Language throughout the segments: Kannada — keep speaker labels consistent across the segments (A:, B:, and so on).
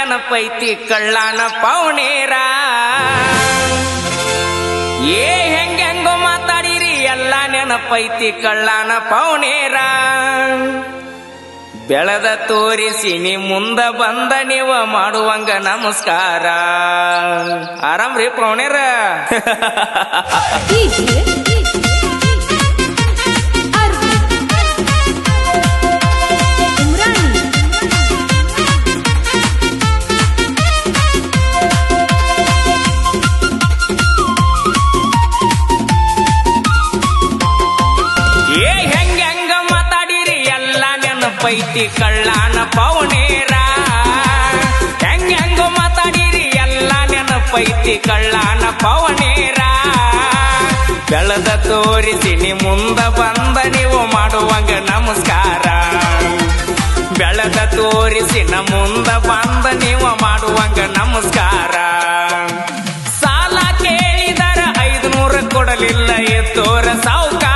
A: ನೆನಪೈತಿ ಕಳ್ಳಾನ ಪೌನೇರ ಹೆಂಗೋ ಮಾತಾಡಿರಿ ಎಲ್ಲ ನೆನಪೈತಿ ಕಳ್ಳಾನ ಪೌನೇರ ಬೆಳೆದ ತೋರಿಸಿ ನೀ ಮುಂದ ಬಂದ ನೀವ ಮಾಡುವಂಗ ನಮಸ್ಕಾರ ಆರಾಮ್ರಿ ಪೌನೇರ ಪೈತಿ ಕಳ್ಳಾನ ಪೌನೇರ ಹೆಂಗೋ ಮಾತಾಡಿರಿ ಎಲ್ಲ ನೆನಪೈತಿ ಕಳ್ಳಾನ ಪೌನೇರ ಬೆಳೆದ ತೋರಿಸಿ ನೀ ಮುಂದ ಬಂದ ನೀವು ಮಾಡುವಂಗ ನಮಸ್ಕಾರ ಬೆಳೆದ ತೋರಿಸಿ ನ ಮುಂದ ಬಂದ ನೀವು ಮಾಡುವಂಗ ನಮಸ್ಕಾರ ಸಾಲ ಕೇಳಿದರ 500 ಕೊಡಲಿಲ್ಲ ಎತ್ತೋರ ಸಾವುಕಾರ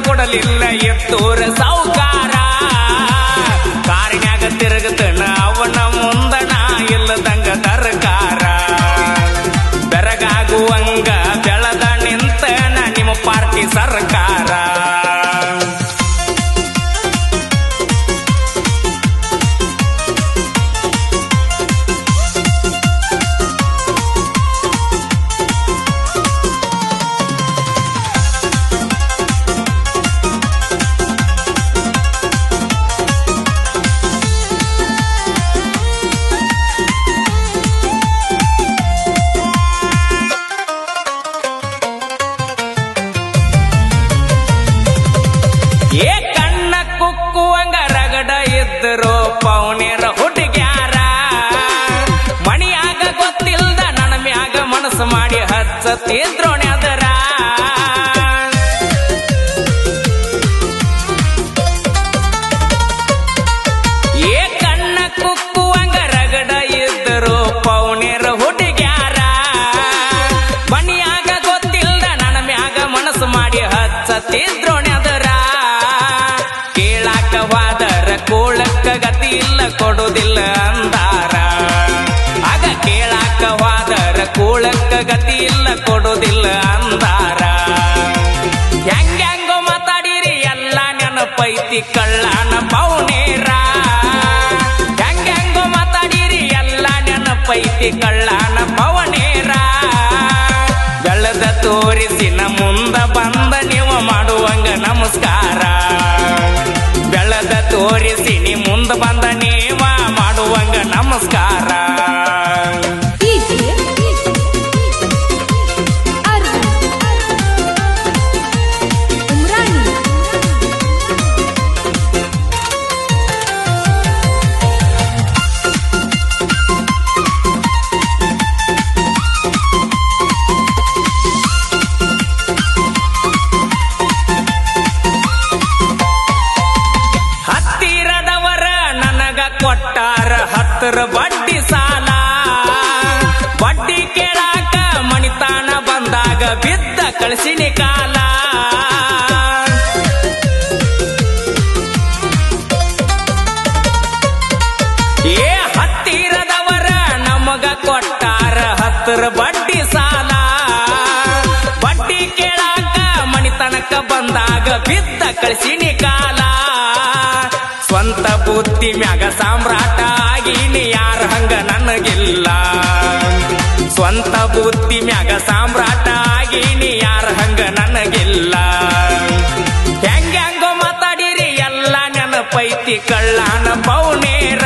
A: ಕೊಡಲಿಲ್ಲ ಎತ್ತೂರ ಸಾವುಕಾರ ಕಾರಿನ್ಯಾಗ ತಿರುಗತನ ಅವನ ಮುಂದಣ ಇಲ್ಲದಂಗ ತರಕಾರ ಬೆರಗಾಗುವಂಗ ಬೆಳದ ನಿಂತನ ನಿಮ್ಮ ಪಾರ್ಟಿ ಸರ್ಕಾರ ಕಣ್ಣ ಕುಕ್ಕುವಂಗ ರಗಡ ಇದ್ದರು ಪೌನೇರ ಹುಡುಗ್ಯಾರ ಮಣಿಯಾಗ ಗೊತ್ತಿಲ್ದ ನನ್ನ ಮ್ಯಾಗ ಮನಸ್ಸು ಮಾಡಿ ಹಚ್ಚತಿದ್ರೋಣೆ ಅದರ ಕಣ್ಣ ಕುಕ್ಕುವಂಗ ರಗಡ ಇದ್ದರು ಪೌನೇರ ಹುಡುಗ್ಯಾರ ಮಣಿಯಾಗ ಗೊತ್ತಿಲ್ದ ನನ್ನ ಮ್ಯಾಗ ಮನಸ್ಸು ಮಾಡಿ ಹಚ್ಚತಿದ್ರೋಣೆ ಅದರ ಕೇಳಾಕವಾದರ ಕೋಳಕ್ಕ ಗತಿ ಇಲ್ಲ ಕೊಡುವುದಿಲ್ಲ ಅಂದಾರ ಆಗ ಕೇಳಾಕವಾದರ ಕೋಳಕ್ಕ ಗತಿ ಇಲ್ಲ ಕೊಡುವುದಿಲ್ಲ ಅಂದಾರ ಹೆಂಗೋ ಮಾತಾಡಿರಿ ಎಲ್ಲ ನೆನಪೈತಿ ಕಳ್ಳಾನ ಪೌನೇರ ಹೆಂಗೋ ಮಾತಾಡಿರಿ ಎಲ್ಲ ನೆನಪೈತಿ ಕಳ್ಳಾನ ಪೌನೇರ ಬೆಳೆದ ತೋರಿಸಿ ನ ಮುಂದ ಬಂದ ನೀವು ಮಾಡುವಂಗ ನಮಸ್ಕಾರ ಬೆಳೆದ ತೋರಿಸಿ ನೀ ಮುಂದ ಬಂದ ನೀವ ಮಾಡುವಂಗ ನಮಸ್ಕಾರ ಕೊಟ್ಟಾರ 10 ಬಡ್ಡಿ ಸಾಲ ಬಡ್ಡಿ ಕೇಳಾಕ ಮಣಿತಾನ ಬಂದಾಗ ಬಿದ್ದ ಕಳಿಸಿನಿ ಕಾಲ ಹತ್ತಿರದವರ ನಮಗ ಕೊಟ್ಟಾರ 10 ಬಡ್ಡಿ ಸಾಲ ಬಡ್ಡಿ ಕೇಳಾಕ ಮಣಿತನಕ ಬಂದಾಗ ಬಿದ್ದ ಕಳಿಸಿನಿ ಕಾಲ ಸ್ವಂತ ಬುದ್ಧಿ ಮ್ಯಾಗ ಸಾಮ್ರಾಟ ಆಗೀನಿ ಯಾರ ಹಂಗ ನನಗಿಲ್ಲ ಸ್ವಂತ ಬುದ್ಧಿ ಮ್ಯಾಗ ಸಾಮ್ರಾಟ ಆಗೀನಿ ಯಾರ ಹಂಗ ನನಗಿಲ್ಲ ಹೆಂಗೋ ಮಾತಾಡಿರಿ ಎಲ್ಲ ನೆನಪೈತಿ ಕಳ್ಳಾನ ಪೌನೇರ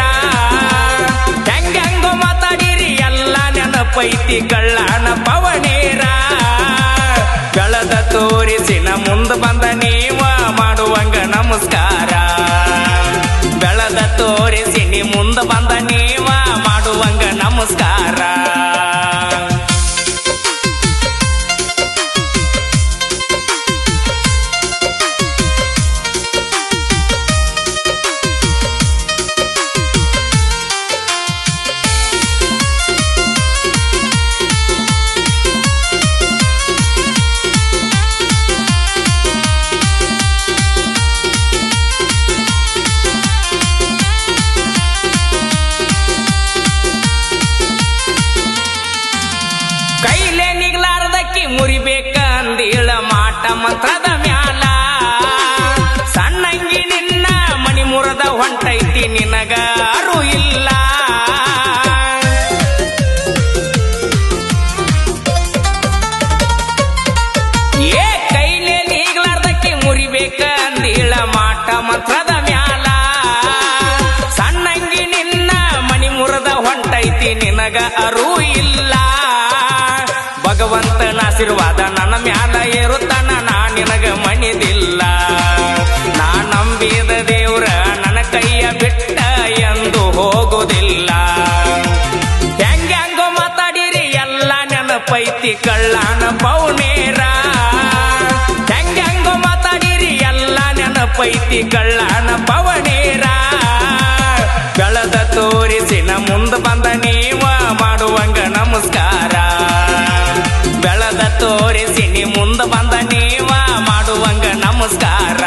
A: ಹೆಂಗೋ ಮಾತಾಡಿರಿ ಎಲ್ಲ ನೆನಪೈತಿ ಕಳ್ಳಾನ ಪೌನೇರ ಬೆಳೆದ ತೋರಿಸಿ ನ ಮುಂದ ಬಂದ ನೀವ ಮಾಡುವಂಗ ನಮಸ್ಕಾರ ಬೆಳೆದ ತೋರಿಸಿ ನೀ ಮುಂದ ಬಂದ ನೀವ ಮಾಡುವಂಗ ನಮಸ್ಕಾರ ಮಂತ್ರದ ಮ್ಯಾಲ ಸಣ್ಣಂಗಿ ನಿನ್ನ ಮಣಿ ಮುರದ ಹೊಂಟೈತಿ ನಿನಗ ಅರು ಇಲ್ಲ ಏ ಕೈಲೇ ನೀಗ್ಲಾರ್ದಕ್ಕೆ ಮುರಿಬೇಕ ಅಂದೀಳ ಮಾಟ ಮಂತ್ರದ ಮ್ಯಾಲ ಸಣ್ಣಂಗಿ ನಿನ್ನ ಮಣಿ ಮುರದ ಹೊಂಟೈತಿ ನಿನಗ ಅರು ಇಲ್ಲ ಭಗವಂತನ ಆಶೀರ್ವಾದ ನನ್ನ ಮ್ಯಾಲ ಏರುತ್ತಾನ ನಾ ನಿನಗ ಮಣಿದಿಲ್ಲ ನಾ ನಂಬಿದ ದೇವ್ರ ನನ್ನ ಕೈಯ ಬಿಟ್ಟ ಎಂದು ಹೋಗುದಿಲ್ಲ ಹೆಂಗ್ಯಾಂಗೋ ಮಾತಾಡಿರಿ ಎಲ್ಲ ನೆನಪೈತಿ ಕಳ್ಳಾನ ಪೌನೇರ ಹೆಂಗ್ಯಾಂಗೋ ಮಾತಾಡಿರಿ ಎಲ್ಲ ನೆನಪೈತಿ ಕಳ್ಳಾನ ಪವನೇರ ಬೆಳೆದ ತೋರಿಸಿನ ಮುಂದ ಬಂದ ನೀವ ಮಾಡುವಂಗ ನಮಸ್ಕಾರ ಬೆಳೆದ ತೋರಿಸಿ ನೀ ಮುಂದ ಬಂದ ನೀವ ಮಾಡುವಂಗ ನಮಸ್ಕಾರ